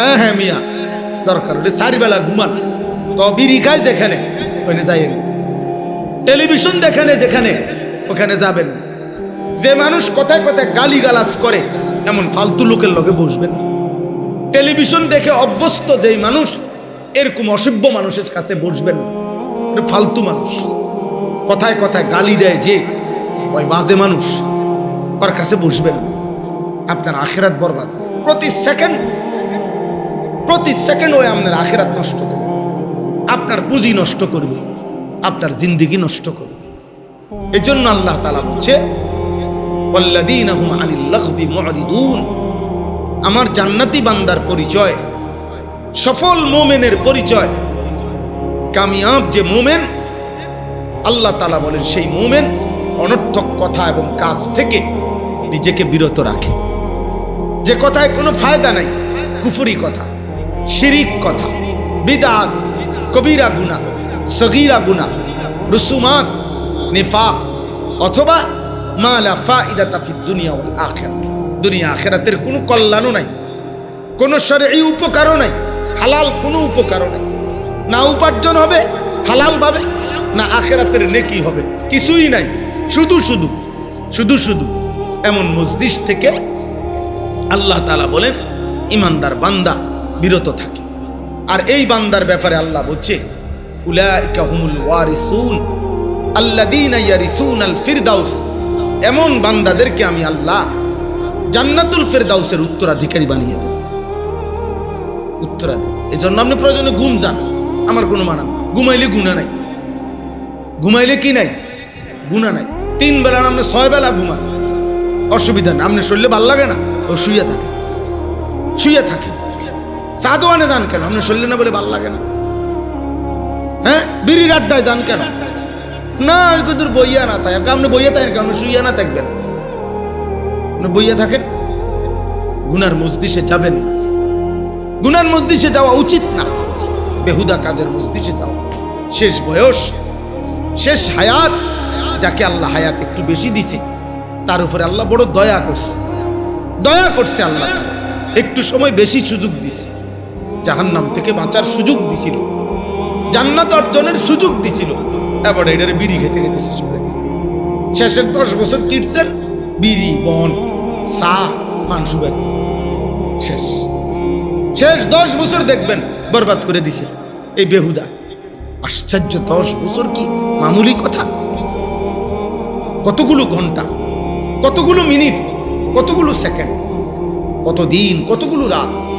হ্যাঁ হ্যাঁ মিয়া, দরকার হলে 4 বেলা ঘুমান, তো বিড়ি খায় যেখানে ওখানে যাইয়েন, টেলিভিশন দেখেনে যেখানে ওখানে যাবেন। যে মানুষ কথায় কথায় গালিগালাজ করে এমন ফালতু লোকের লগে বসবেন। টেলিভিশন দেখে অভ্যস্ত যেই মানুষ, এরকম অসভ্য মানুষের কাছে বসবেন। ফালতু মানুষ কথায় কথায় গালি দেয় যে ওই বাজে মানুষ, ওর কাছে বসবেন। আপনার আখিরাত বরবাদ। প্রতি সেকেন্ড ওই আপনার আখিরাত নষ্ট করবে, আপনার পুঁজি নষ্ট করবে, আপনার জিন্দেগি নষ্ট করবে। এই জন্য আল্লাহ তাআলা বলছে ওয়াল্লাযীনা হুম আনিল লাগবি মুরিদুন। আমার জান্নাতি বান্দার পরিচয়, সফল মুমিনের পরিচয়, কামিয়াব যে মুমিন, আল্লাহ তাআলা বলেন সেই মুমিন অনর্থক কথা এবং কাজ থেকে নিজেকে বিরত রাখে। যে কথায় কোনো ফায়দা নাই, কুফরি কথা, শিরিক কথা, বিদআত, কবিরা গুনাহ, সগীরা গুনাহ, রুসুমাত, নিফাক, অথবা মা লা ফাইদাতা ফিদ দুনিয়া ওয়াল আখিরাহ। দুনিয়া আখিরাতের কোনো কল্যাণও নাই, কোনো শরঈ উপকারও নাই, হালাল কোনো উপকারও নাই। না উপার্জন হবে হালাল ভাবে, না আখিরাতের নেকি হবে, কিছুই নাই। শুধু এমন মজলিস থেকে আল্লাহ তাআলা বলেন ইমানদার বান্দা বিরত থাকে। আর এই বান্দার ব্যাপারে আল্লাহ বলছে উলাইকা হুমুল ওয়ারিসুন আল্লাযীনা ইয়ারিসুনাল ফিরদাউস। এমন বান্দাদেরকে আমি আল্লাহ জান্নাতুল ফিরদাউসের উত্তরাধিকারী বানিয়ে দেব। উত্তরাধিকারী। এজন্য আপনি প্রয়োজনে ঘুম যান, আমার কোনো মানা। ঘুমাইলে গুনাহ নাই, ঘুমাইলে কি নাই? গুনাহ নাই। 3 বেলা আপনি 6 বেলা ঘুমান, অসুবিধা না। আপনি শরীরে ভাল লাগে না, ও শুয়ে থাকে। সাদওয়ানে যান কেন? আপনি শরীরে না বলে ভাল লাগে না? হ্যাঁ, বিড়ির আড্ডায় যান কেন? না ওই কত বইয়া না থাকে, আপনি বইয়া থাকেন কেন? শুইয়া না থাকবেন, আপনি বইয়া থাকেন। গুনার মজলিসে যাবেন না, গুনার মজলিসে যাওয়া উচিত না, বেহুদা কাজের মজলিসে যাওয়া। শেষ বয়স, শেষ হায়াত, যাকে আল্লাহ হায়াত একটু বেশি দিছে, তার উপরে আল্লাহ বড় দয়া করছে। আল্লাহ একটু সময় বেশি সুযোগ দিছে, জাহান্নাম থেকে বাঁচার সুযোগ দিছিল, জান্নাত অর্জনের সুযোগ দিছিল। এবার এটারে বিড়ি খেতে শেষ করে দিছে। শেষের 10 বছর কিটছেন বিড়ি, বন, চা, পান সুপারি, শেষ 10 বছর দেখবেন বরবাদ করে দিছে এই বেহুদা। আশ্চর্য, 10 বছর কি মামুলি কথা? কতগুলো ঘন্টা, কতগুলো মিনিট, কতগুলো সেকেন্ড, কত দিন, কতগুলো রাত।